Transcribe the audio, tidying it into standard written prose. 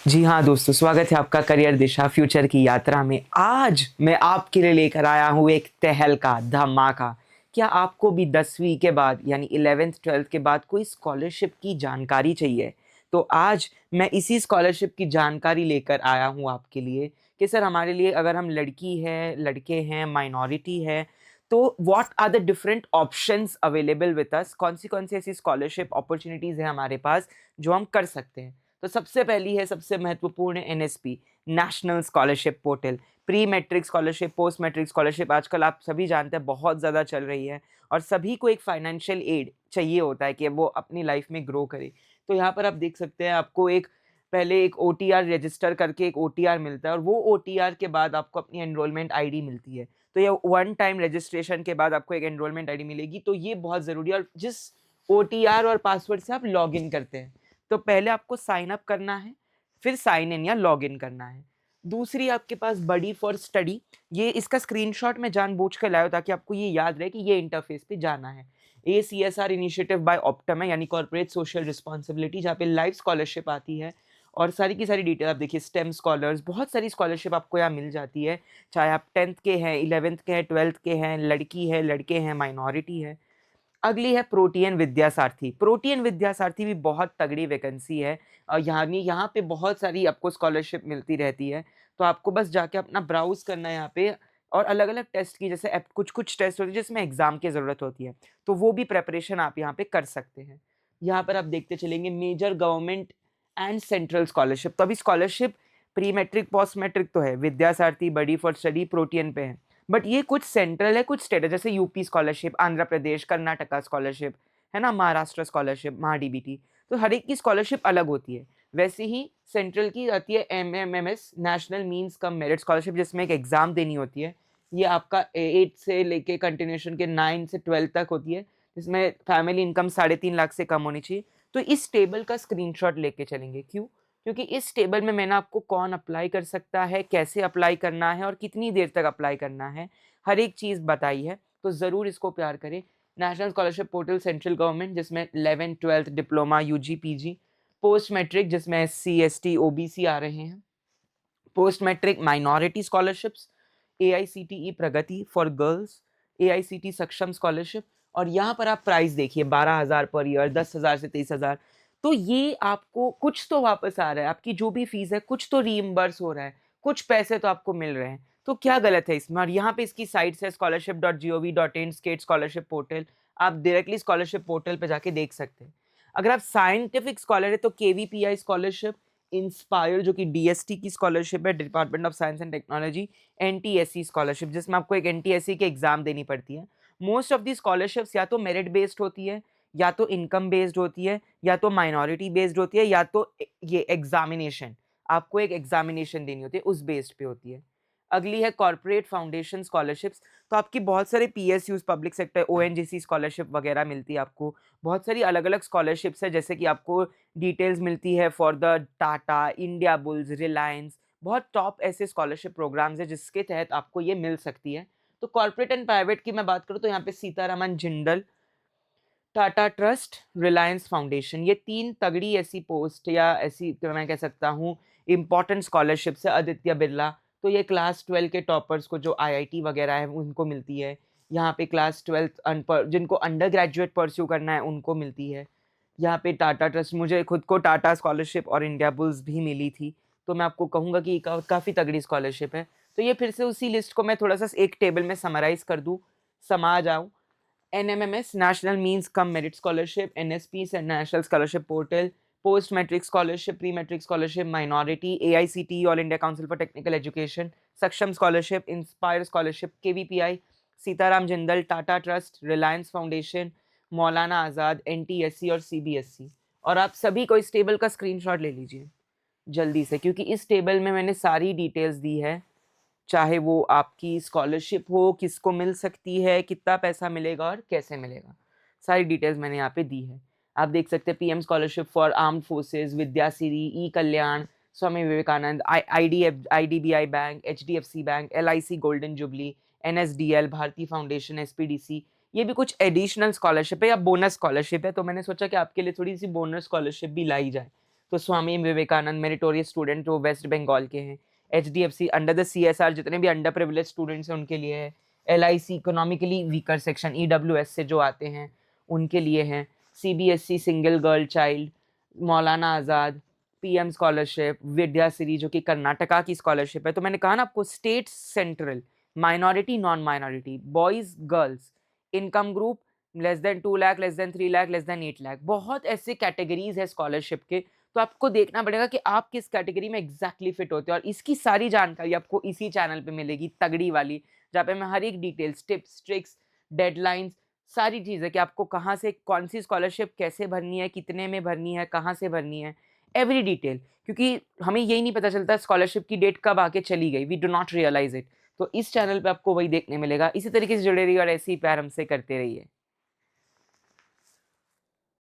जी हाँ दोस्तों, स्वागत है आपका करियर दिशा फ्यूचर की यात्रा में। आज मैं आपके लिए लेकर आया हूँ एक तहलका धमाका। क्या आपको भी 10वीं के बाद यानी 11th-12th के बाद कोई स्कॉलरशिप की जानकारी चाहिए? तो आज मैं इसी स्कॉलरशिप की जानकारी लेकर आया हूँ आपके लिए कि सर हमारे लिए अगर हम लड़की हैं, लड़के हैं, माइनॉरिटी है, तो what are the different options available with us? कौन सी ऐसी स्कॉलरशिप अपॉर्च्युनिटीज़ हैं हमारे पास जो हम कर सकते हैं? तो सबसे पहली है, सबसे महत्वपूर्ण है NSP, national scholarship portal. Pre matric scholarship, post matric scholarship आजकल आप सभी जानते हैं बहुत ज़्यादा चल रही है और सभी को एक फाइनेंशियल एड चाहिए होता है कि वो अपनी लाइफ में ग्रो करे। तो यहाँ पर आप देख सकते हैं, आपको एक पहले एक ओटीआर रजिस्टर करके एक ओटीआर मिलता है और वो ओटीआर के बाद आपको अपनी एनरोलमेंट आईडी मिलती है। तो ये वन टाइम रजिस्ट्रेशन के बाद आपको एक एनरोलमेंट आईडी मिलेगी, तो ये बहुत ज़रूरी है। और जिस ओटीआर और पासवर्ड से आप लॉगिन करते हैं, तो पहले आपको साइन अप करना है, फिर साइन इन या लॉग इन करना है। दूसरी आपके पास बडी फॉर स्टडी, ये इसका स्क्रीनशॉट मैं जानबूझकर लाया हूँ ताकि आपको ये याद रहे कि ये इंटरफेस पे जाना है। ACSR इनिशिएटिव बाय ऑप्टम है, यानी कॉर्पोरेट सोशल रिस्पॉन्सिबिलिटी, जहाँ पे लाइफ स्कॉलरशिप आती है और सारी की सारी डिटेल आप देखिए। स्टेम स्कॉलर्स, बहुत सारी स्कॉलरशिप आपको यहाँ मिल जाती है, चाहे आप 10th के हैं, 11th के हैं, 12th के हैं, लड़की है, लड़के हैं, माइनॉरिटी है। अगली है प्रोटियन विद्यासारथी। प्रोटियन विद्यासारथी भी बहुत तगड़ी वैकेंसी है। यानी यहाँ पे बहुत सारी आपको स्कॉलरशिप मिलती रहती है। तो आपको बस जाके अपना ब्राउज़ करना है यहाँ पे और अलग-अलग टेस्ट की, जैसे एप कुछ-कुछ टेस्ट होते हैं जिसमें एग्ज़ाम की ज़रूरत होती है, तो वो भी प्रिपरेशन आप यहाँ पे कर सकते हैं। यहाँ पर आप देखते चलेंगे major government and central scholarship. तो अभी scholarship pre matric, post matric तो है, Vidyasaarathi, buddy for study, Protean पे है। बट ये कुछ सेंट्रल है, कुछ स्टेट है, जैसे UP scholarship, Andhra Pradesh, Karnataka scholarship, है ना, महाराष्ट्र स्कॉलरशिप, महाडीबीटी। तो हर एक की स्कॉलरशिप अलग होती है। वैसे ही सेंट्रल की आती है MMMS, national means cum merit scholarship, जिसमें एक एग्जाम देनी होती है। ये आपका 8 से लेके कंटिन्यूएशन के 9 से 12 तक होती है, जिसमें फैमिली इनकम 3.5 लाख से कम होनी चाहिए। तो इस टेबल का स्क्रीनशॉट लेके चलेंगे। क्यों? क्योंकि इस टेबल में मैंने आपको कौन अप्लाई कर सकता है, कैसे अप्लाई करना है और कितनी देर तक अप्लाई करना है, हर एक चीज़ बताई है। तो ज़रूर इसको प्यार करें। National scholarship portal central government, जिसमें 11th-12th diploma, UG, PG. Post matric, जिसमें एससी, एसटी, ओबीसी आ रहे हैं। Post matric minority scholarships, AICTE Pragati for girls, AICT Saksham scholarship. और यहाँ पर आप प्राइस देखिए, 12,000 पर ईयर, 10,000 से 23,000। तो ये आपको कुछ तो वापस आ रहा है, आपकी जो भी फीस है कुछ तो रीइम्बर्स हो रहा है, कुछ पैसे तो आपको मिल रहे हैं। तो क्या गलत है इसमें? और यहाँ पे इसकी साइट्स है scholarship.gov.in, स्टेट स्कॉलरशिप पोर्टल। आप डायरेक्टली स्कॉलरशिप पोर्टल पे जाके देख सकते हैं। अगर आप साइंटिफिक स्कॉलर है तो केवीपीआई स्कॉलरशिप, इंस्पायर जो कि डीएसटी की स्कॉलरशिप है, department of science and technology, NTSC scholarship, जिसमें आपको एक एनटीएससी की एग्जाम देनी पड़ती है। मोस्ट ऑफ दी स्कॉलरशिप्स या तो मेरिट बेस्ड होती है, या तो इनकम बेस्ड होती है, या तो माइनॉरिटी बेस्ड होती है, या तो ये एग्जामिनेशन, आपको एक एग्जामिनेशन देनी होती है, उस बेस्ड पे होती है। अगली है कॉर्पोरेट फाउंडेशन स्कॉलरशिप्स। तो आपकी बहुत सारे PSUs, public sector, ONGC scholarship वगैरह मिलती है आपको। बहुत सारी अलग-अलग स्कॉलरशिप्स है, जैसे कि आपको डिटेल्स मिलती है for the Tata, India bulls, Reliance. बहुत टॉप ऐसे स्कॉलरशिप प्रोग्राम्स हैं जिसके तहत आपको ये मिल सकती है। तो कॉर्पोरेट एंड प्राइवेट की मैं बात करूँ तो यहाँ पे सीतारामन जिंदल, टाटा ट्रस्ट, रिलायंस फाउंडेशन, ये 3 तगड़ी ऐसी पोस्ट या ऐसी तो मैं कह सकता हूँ इम्पोर्टेंट स्कॉलरशिप्स है। आदित्य बिरला, तो ये क्लास 12 के टॉपर्स को जो आईआईटी वगैरह है उनको मिलती है। यहाँ पे क्लास 12 अनपर जिनको अंडर ग्रेजुएट परस्यू करना है उनको मिलती है। यहाँ पे टाटा ट्रस्ट, मुझे खुद को टाटा स्कॉलरशिप और इंडिया बुल्स भी मिली थी, तो मैं आपको कहूँगा कि काफ़ी तगड़ी स्कॉलरशिप है। तो ये फिर से उसी लिस्ट को मैं थोड़ा-सा एक टेबल में समराइज़ कर दूँ, समा जाऊँ। NMMS, national means cum merit scholarship, NSP से national scholarship portal, post matric scholarship, pre matric scholarship, minority, AICT, all India council for technical education, Saksham scholarship, inspire scholarship, KVPI, Sitaram Jindal, Tata trust, Reliance foundation, Maulana Azad, NTSC और CBSE. और आप सभी को इस table का screenshot ले लीजिए जल्दी से, क्योंकि इस टेबल में मैंने सारी डिटेल्स दी है, चाहे वो आपकी स्कॉलरशिप हो, किसको मिल सकती है, कितना पैसा मिलेगा और कैसे मिलेगा। सारी डिटेल्स मैंने यहाँ पे दी है। आप देख सकते हैं PM scholarship for armed forces, Vidyasiri, e Kalyan, Swami Vivekananda, IDBI bank, HDFC bank, LIC golden jubilee, NSDL, Bharti foundation, SPDC. ये भी कुछ एडिशनल स्कॉलरशिप है या बोनस स्कॉलरशिप है, तो मैंने सोचा कि आपके लिए थोड़ी सी बोनस स्कॉलरशिप भी लाई जाए। तो स्वामी विवेकानंद मेरिटोरियस स्टूडेंट जो वेस्ट बंगाल के हैं, HDFC अंडर द CSR जितने भी अंडर प्रिविलेज स्टूडेंट्स हैं उनके लिए है, LIC economically weaker section EWS से जो आते हैं उनके लिए हैं, CBSC सिंगल गर्ल चाइल्ड, मौलाना आज़ाद, PM स्कॉलरशिप, विद्याश्री जो कि कर्नाटका की स्कॉलरशिप है। तो मैंने कहा ना आपको state central, minority non minority, boys girls, income group less than 2 lakh, less than 3 lakh, less than 8 lakh, बहुत ऐसे कैटेगरीज है स्कॉलरशिप के। तो आपको देखना पड़ेगा कि आप किस कैटेगरी में एग्जैक्टली फिट होते हैं, और इसकी सारी जानकारी आपको इसी चैनल पे मिलेगी, तगड़ी वाली, जहाँ पे मैं हर एक डिटेल्स, टिप्स, ट्रिक्स, डेडलाइंस, सारी चीज़ें कि आपको कहाँ से कौन सी स्कॉलरशिप कैसे भरनी है, कितने में भरनी है, कहाँ से भरनी है, एवरी डिटेल। क्योंकि हमें यही नहीं पता चलता स्कॉलरशिप की डेट कब आके चली गई, we do not realise it. तो इस चैनल पे आपको वही देखने मिलेगा। इसी तरीके से जुड़े रहिए और ऐसे ही प्यार हमसे करते रहिए।